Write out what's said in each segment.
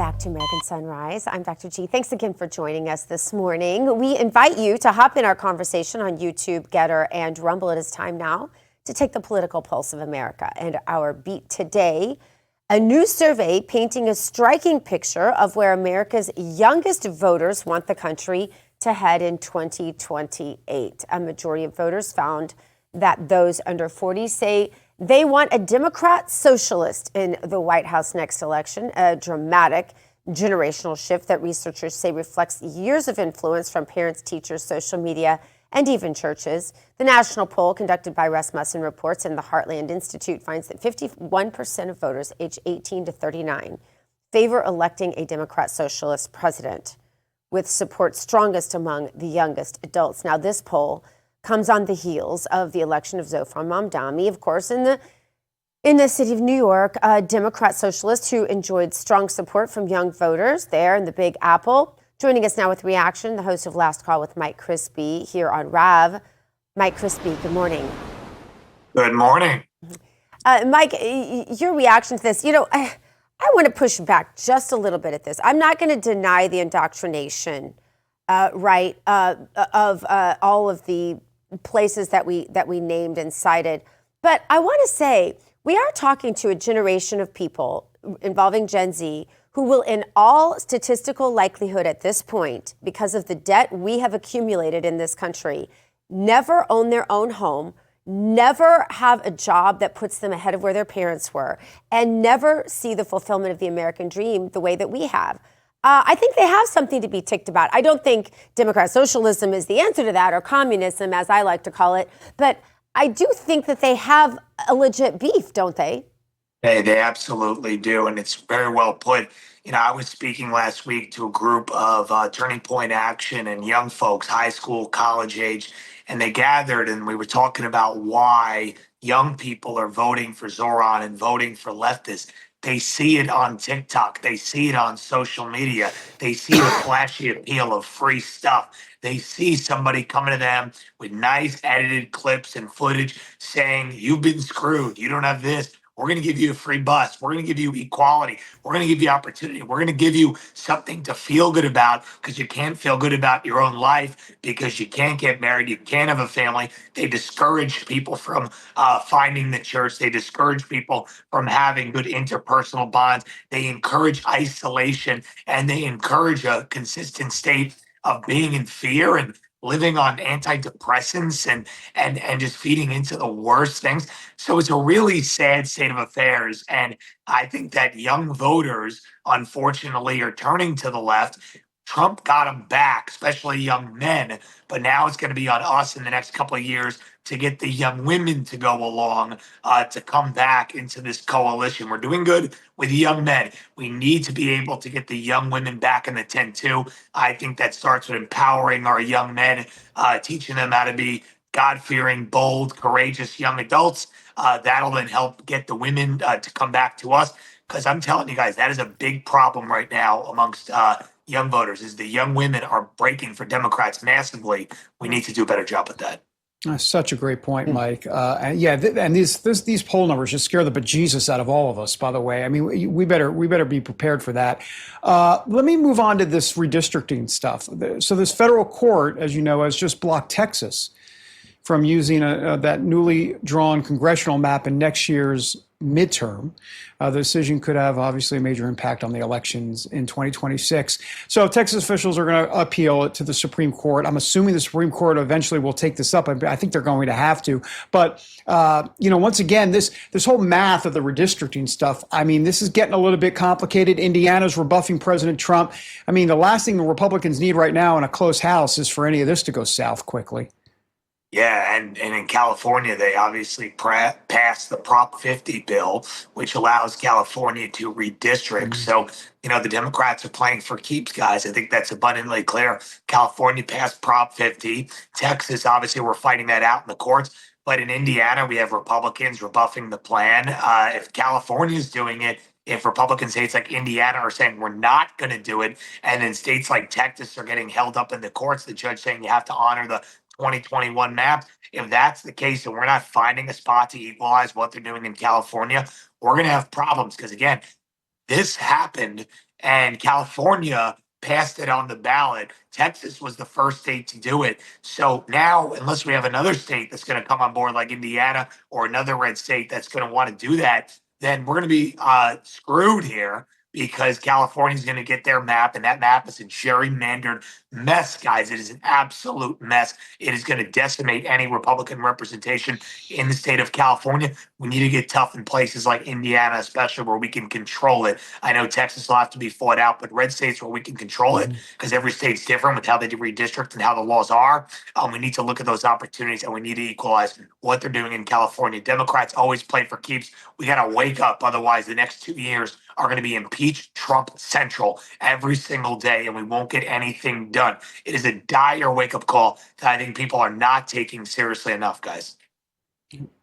back to American Sunrise. I'm Dr. G. Thanks again for joining us this morning. We invite you to hop in our conversation on YouTube, Getter, and Rumble. It is time now to take the political pulse of America. And our beat today, a new survey painting a striking picture of where America's youngest voters want the country to head in 2028. A majority of voters found that those under 40 say they want a Democrat socialist in the White House next election, a dramatic generational shift that researchers say reflects years of influence from parents, teachers, social media, and even churches. The national poll conducted by Rasmussen Reports and the Heartland Institute finds that 51% of voters aged 18 to 39 favor electing a Democrat socialist president, with support strongest among the youngest adults. Now, this poll comes on the heels of the election of Zohran Mamdani, of course, in the city of New York, a Democrat socialist who enjoyed strong support from young voters there in the Big Apple. Joining us now with reaction, the host of Last Call with Mike Crispi here on RAV. Mike Crispi, good morning. Good morning. Mike, your reaction to this, I want to push back just a little bit at this. I'm not going to deny the indoctrination, of all of the places that we named and cited. But I want to say we are talking to a generation of people involving Gen Z who will, in all statistical likelihood at this point, because of the debt we have accumulated in this country, never own their own home, never have a job that puts them ahead of where their parents were, and never see the fulfillment of the American dream the way that we have. I think they have something to be ticked about. I don't think Democrat socialism is the answer to that, or communism, as I like to call it. But I do think that they have a legit beef, don't they? They absolutely do. And it's very well put. I was speaking last week to a group of Turning Point Action and young folks, high school, college age, and they gathered and we were talking about why young people are voting for Zohran and voting for leftists. They see it on TikTok. They see it on social media. They see the flashy appeal of free stuff. They see somebody coming to them with nice edited clips and footage saying, you've been screwed. You don't have this. We're going to give you a free bus. We're going to give you equality. We're going to give you opportunity. We're going to give you something to feel good about, because you can't feel good about your own life because you can't get married. You can't have a family. They discourage people from finding the church. They discourage people from having good interpersonal bonds. They encourage isolation, and they encourage a consistent state of being in fear and living on antidepressants and just feeding into the worst things. So it's a really sad state of affairs. And I think that young voters, unfortunately, are turning to the left. Trump got them back, especially young men. But now it's going to be on us in the next couple of years to get the young women to go along, to come back into this coalition. We're doing good with young men. We need to be able to get the young women back in the tent too. I think that starts with empowering our young men, teaching them how to be God-fearing, bold, courageous young adults. That'll then help get the women to come back to us. Because I'm telling you guys, that is a big problem right now amongst young voters, is the young women are breaking for Democrats massively. We need to do a better job at that. That's such a great point, Mike. And these poll numbers just scare the bejesus out of all of us, by the way. I mean, we better be prepared for that. Let me move on to this redistricting stuff. So this federal court, as you know, has just blocked Texas from using that newly drawn congressional map in next year's midterm. The decision could have obviously a major impact on the elections in 2026. So Texas officials are going to appeal it to the Supreme Court. I'm assuming the Supreme Court eventually will take this up. I think they're going to have to. But, once again, this whole math of the redistricting stuff, I mean, this is getting a little bit complicated. Indiana's rebuffing President Trump. I mean, the last thing the Republicans need right now in a close House is for any of this to go south quickly. Yeah, and in California, they obviously passed the Prop 50 bill, which allows California to redistrict. So, the Democrats are playing for keeps, guys. I think that's abundantly clear. California passed Prop 50. Texas, obviously, we're fighting that out in the courts. But in Indiana, we have Republicans rebuffing the plan. If California is doing it, if Republican states like Indiana are saying we're not going to do it, and then states like Texas are getting held up in the courts, the judge saying you have to honor the 2021 map. If that's the case and we're not finding a spot to equalize what they're doing in California, we're going to have problems. Because again, this happened and California passed it on the ballot. Texas was the first state to do it. So now, unless we have another state that's going to come on board like Indiana or another red state that's going to want to do that, then we're going to be screwed here because California's going to get their map, and that map is a gerrymandered mess, guys. It is an absolute mess. It is going to decimate any Republican representation in the state of California. We need to get tough in places like Indiana, especially where we can control it. I know Texas will have to be fought out, but red states where we can control it, because every state's different with how they redistrict and how the laws are. We need to look at those opportunities, and we need to equalize what they're doing in California. Democrats always play for keeps. We got to wake up. Otherwise, the next 2 years are going to be Impeach-Trump central every single day, and we won't get anything done. It is a dire wake-up call that I think people are not taking seriously enough, guys.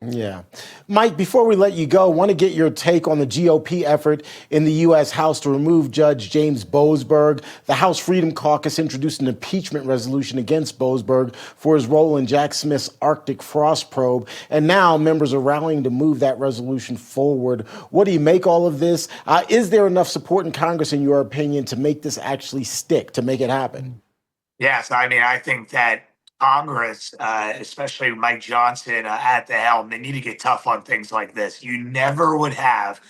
Yeah. Mike, before we let you go, I want to get your take on the GOP effort in the U.S. House to remove Judge James Boasberg. The House Freedom Caucus introduced an impeachment resolution against Boasberg for his role in Jack Smith's Arctic frost probe. And now members are rallying to move that resolution forward. What do you make all of this? Is there enough support in Congress, in your opinion, to make this actually stick, to make it happen? Yes, I mean, I think that Congress, especially Mike Johnson at the helm, they need to get tough on things like this. You never would have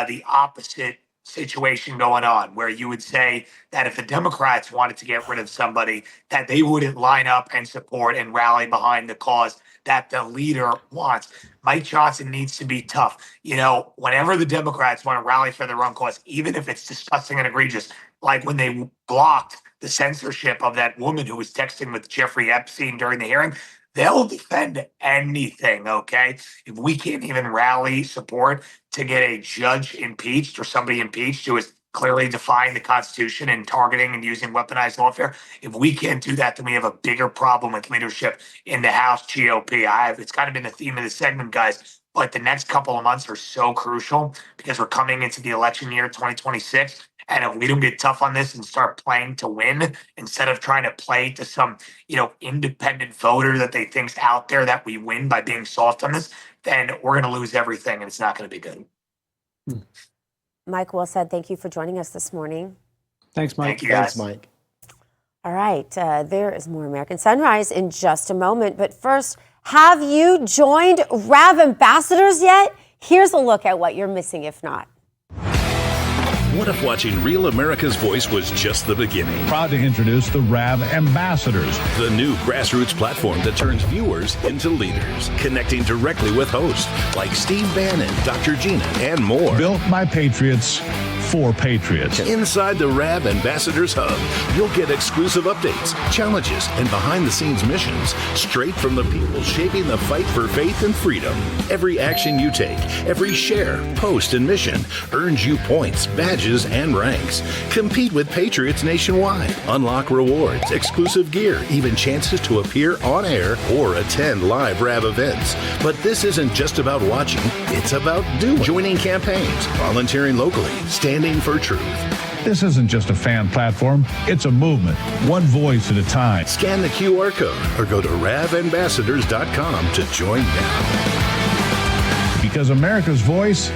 the opposite situation going on, where you would say that if the Democrats wanted to get rid of somebody, that they wouldn't line up and support and rally behind the cause that the leader wants. Mike Johnson needs to be tough. You know, whenever the Democrats want to rally for their own cause, even if it's disgusting and egregious, like when they blocked the censorship of that woman who was texting with Jeffrey Epstein during the hearing, they'll defend anything, okay? If we can't even rally support to get a judge impeached or somebody impeached who is clearly defying the Constitution and targeting and using weaponized lawfare, if we can't do that, then we have a bigger problem with leadership in the House GOP. It's kind of been the theme of the segment, guys. But the next couple of months are so crucial because we're coming into the election year 2026. And if we don't get tough on this and start playing to win instead of trying to play to some, independent voter that they think's out there that we win by being soft on this, then we're going to lose everything and it's not going to be good. Mike, well said. Thank you for joining us this morning. Thanks, Mike. Thank you, guys. Thanks, Mike. All right, there is more American Sunrise in just a moment. But first, have you joined RAV Ambassadors yet? Here's a look at what you're missing if not. What if watching Real America's Voice was just the beginning? Proud to introduce the RAV Ambassadors, the new grassroots platform that turns viewers into leaders, connecting directly with hosts like Steve Bannon, Dr. Gina, and more. built by patriots for patriots. Inside the RAV Ambassadors Hub, you'll get exclusive updates, challenges, and behind-the-scenes missions straight from the people shaping the fight for faith and freedom. Every action you take, every share, post, and mission earns you points, badges, and ranks. Compete with patriots nationwide. Unlock rewards, exclusive gear, even chances to appear on air or attend live RAV events. But this isn't just about watching, it's about doing. Joining campaigns, volunteering locally, standing for truth. This isn't just a fan platform, it's a movement, one voice at a time. Scan the QR code or go to ravambassadors.com to join now. Because America's voice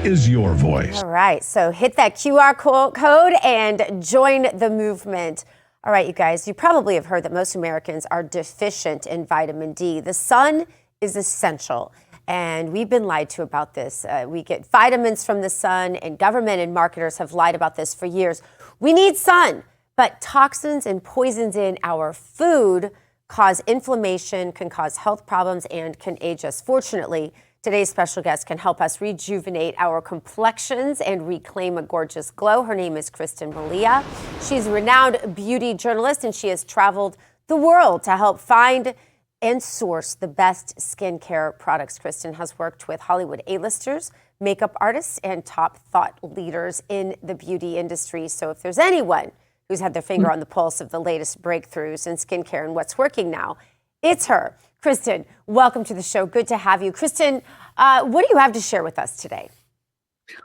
is your voice. All right, so hit that QR code and join the movement. All right, you guys, you probably have heard that most Americans are deficient in vitamin D. The sun is essential, and we've been lied to about this. We get vitamins from the sun, and government and marketers have lied about this for years. We need sun, but toxins and poisons in our food cause inflammation, can cause health problems, and can age us. Fortunately, today's special guest can help us rejuvenate our complexions and reclaim a gorgeous glow. Her name is Kristin Bell. She's a renowned beauty journalist, and she has traveled the world to help find and source the best skincare products. Kristin has worked with Hollywood A-listers, makeup artists, and top thought leaders in the beauty industry. So if there's anyone who's had their finger on the pulse of the latest breakthroughs in skincare and what's working now, it's her. Kristin, welcome to the show. Good to have you. Kristin, what do you have to share with us today?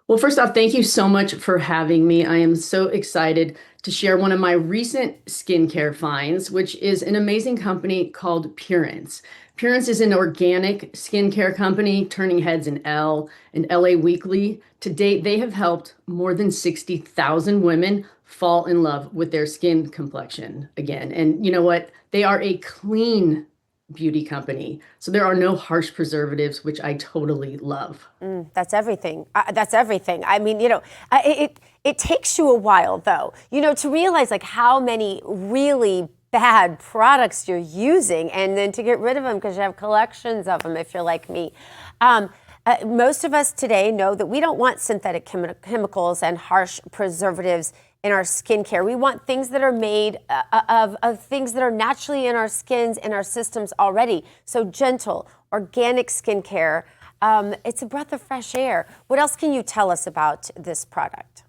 Well, first off, thank you so much for having me. I am so excited to share one of my recent skincare finds, which is an amazing company called Purance. Purance is an organic skincare company turning heads in Elle and LA Weekly. To date, they have helped more than 60,000 women fall in love with their skin complexion again. And you know what? They are a clean beauty company. So there are no harsh preservatives, which I totally love. That's everything. That's everything. I mean, it takes you a while, though, to realize like how many really bad products you're using, and then to get rid of them because you have collections of them. If you're like me. Most of us today know that we don't want synthetic chemicals and harsh preservatives in our skincare. We want things that are made of things that are naturally in our skins and our systems already. So gentle, organic skincare. It's a breath of fresh air. What else can you tell us about this product?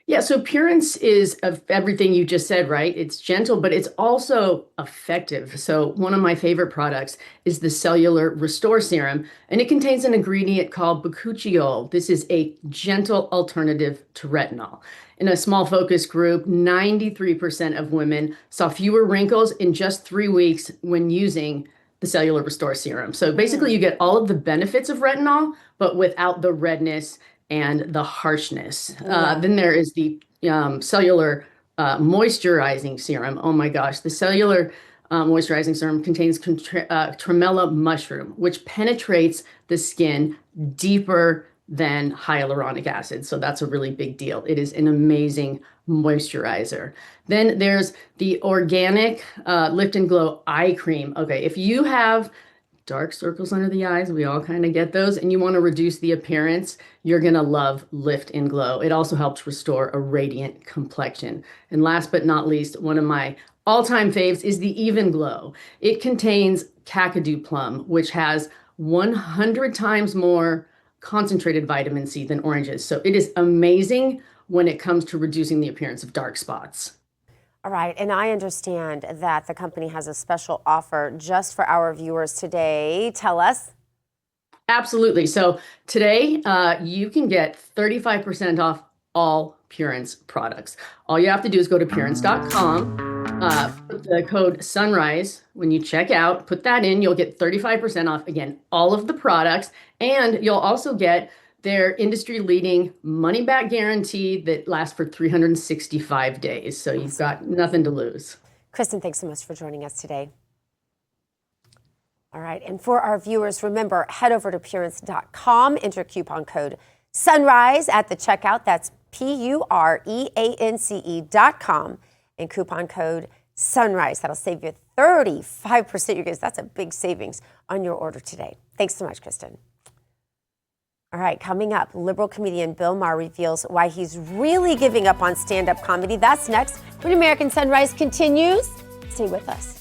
Yeah, so Purance is of everything you just said, right? It's gentle, but it's also effective. So one of my favorite products is the Cellular Restore Serum, and it contains an ingredient called bakuchiol. This is a gentle alternative to retinol. In a small focus group, 93% of women saw fewer wrinkles in just 3 weeks when using the Cellular Restore Serum. So basically you get all of the benefits of retinol, but without the redness and the harshness. Then there is the cellular moisturizing serum. Oh my gosh, the cellular moisturizing serum contains tremella mushroom, which penetrates the skin deeper than hyaluronic acid. So that's a really big deal. It is an amazing moisturizer. Then there's the organic Lift and Glow eye cream. Okay, if you have dark circles under the eyes, we all kind of get those, and you want to reduce the appearance, you're going to love Lift and Glow. It also helps restore a radiant complexion. And last but not least, one of my all-time faves is the Even Glow. It contains Kakadu plum, which has 100 times more concentrated vitamin C than oranges. So it is amazing when it comes to reducing the appearance of dark spots. All right, and I understand that the company has a special offer just for our viewers today. Tell us. Absolutely. So today you can get 35% off all Purance products. All you have to do is go to Purance.com, put the code SUNRISE when you check out, put that in, you'll get 35% off, again, all of the products, and you'll also get their industry-leading money-back guarantee that lasts for 365 days. So you've got nothing to lose. Kristin, thanks so much for joining us today. All right, and for our viewers, remember, head over to Purance.com, enter coupon code SUNRISE at the checkout. That's PUREANCE.com, and coupon code SUNRISE. That'll save you 35%. You guys, that's a big savings on your order today. Thanks so much, Kristin. All right, coming up, liberal comedian Bill Maher reveals why he's really giving up on stand-up comedy. That's next when American Sunrise continues. Stay with us.